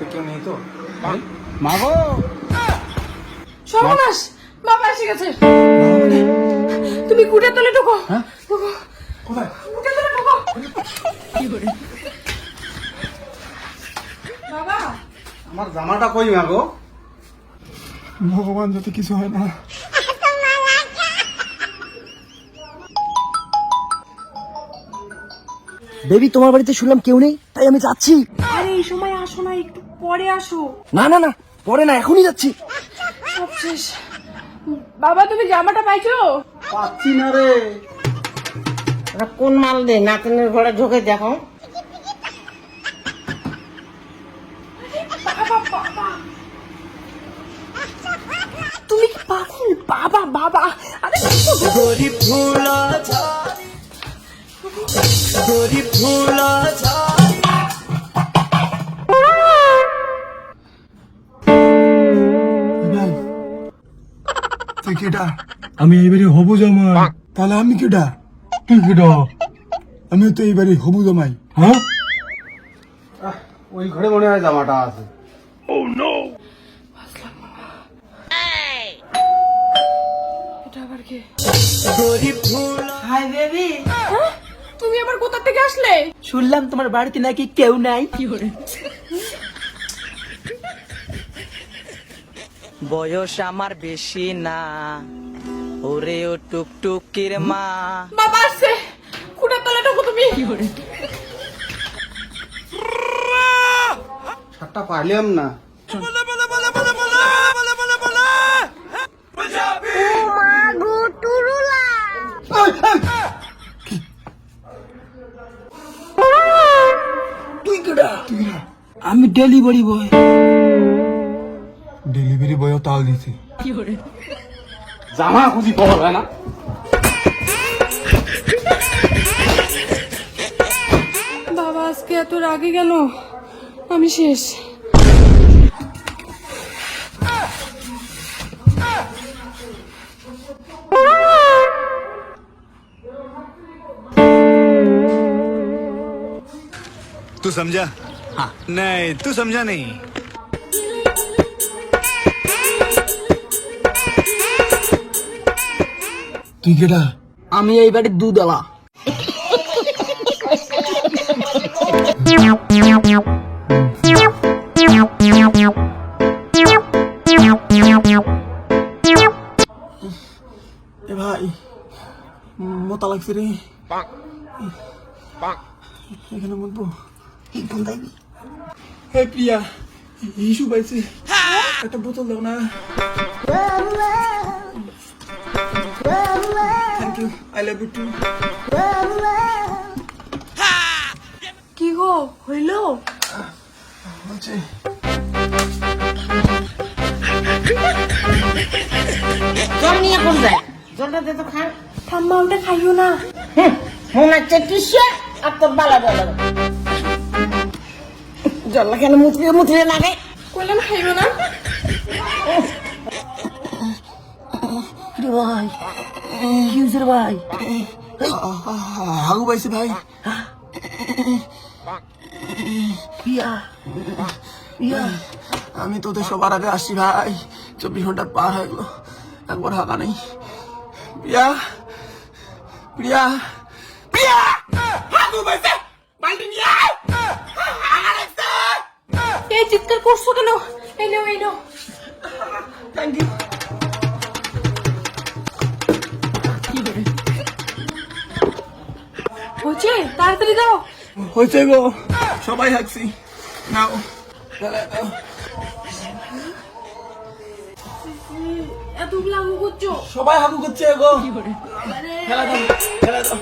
বাড়িতে কেউ নেই তো? মা গো, সর্বনাশ, বাবা এসে গেছে। তুমি কুটের তলে ঢোকো। হ্যাঁ? ঢোকো, কোথায়? কুটের তলে ঢোকো। বাবা, আমার জামাটা কই মা গো? ভগবান যাতে কিছু হয় না। বেবি, তোমার বাড়িতে শুনলাম কেউ নেই, তাই আমি যাচ্ছি। আরে এই সময় আসো না, একটু পরে আসো। না না না, পরে না, এখনই যাচ্ছি। সব শেষ। বাবা, তুমি জামাটা পাইছো? পাচ্ছি না রে। ওরা কোন মাল দে নাতনের ঘরে ঢোকে দেখো। বাবা, বাবা, তুমি কি পাগল? বাবা, বাবা, আরে গরিব ফুল গরিব ফুল তুই কেডা? আমি এইবারে হবু জামাই। তাহলে আমি কেডা? তুই কেডা? আমি তো এইবারে হবু জামাই। হ্যাঁ, ওই ঘরে মনে হয় জামাটা আছে। এটা আবার কে? গরিব ফুল। হাই বেবি, হ্যাঁ? তুমি আবার কোথা থেকে আসলে? শুনলাম তোমার বাড়িতে নাকি কেউ নাই। বয়স আমার বেশি না, ওরে ও টুকটুকির মা। বাবা আসছে, কুটের তলে ঢোকো তুমি। শার্টটা পাইলাম না। তুই কেডা? আমি ডেলিভারি বয়। ডেলিভারি বয় তাল দিছে। জামা খুঁজি খবর হয় না। বাবা আজকে এত রাগে কেন? আমি শেষ। तू समझा? हाँ। नहीं, तू समझा नहीं। তুই কেডা? আমি এই বাড়ির দুধওয়ালা। এ ভাই, মোতা লাগছে রে। এখানে মরবো। হে প্রিয়া, ইস্যু পাইছে, একটা বোতল দাও না। Thank you, I love you too. কি গো, হইল? হচ্ছে জল নিয়ে কোন যায়? জলটা দে তো খা। ঠাম্মা ওটা খাইও না। মনে হচ্ছে টিসে আর তোর বালা জল। জলটা কেন মুতলে মুতলে লাগে? কইলাম খাইও না। ভাই, কি হয়েছে রে ভাই? হাগু পাইছে ভাই। প্রিয়া, প্রিয়া, আমি তোদের সবার আগে আসছি ভাই। 24 ঘন্টা পার হয়ে গেল, একবার হাগা নেই। প্রিয়া, প্রিয়া, প্রিয়া, হাগু পাইছে, বালতি নিয়ে আয়। হাগা লাগছে। এই চিৎকার করছো কেন? এই নাও, এই নাও। Thank you. হচ্ছে, তাড়াতাড়ি দাও। হয়েছে গো, সবাই হাগছি। নাও, ফেলে দাও। এতগুলো আঙু করছো? সবাই হাগু করছে গো। ফেলে দাও, ফেলে দাও।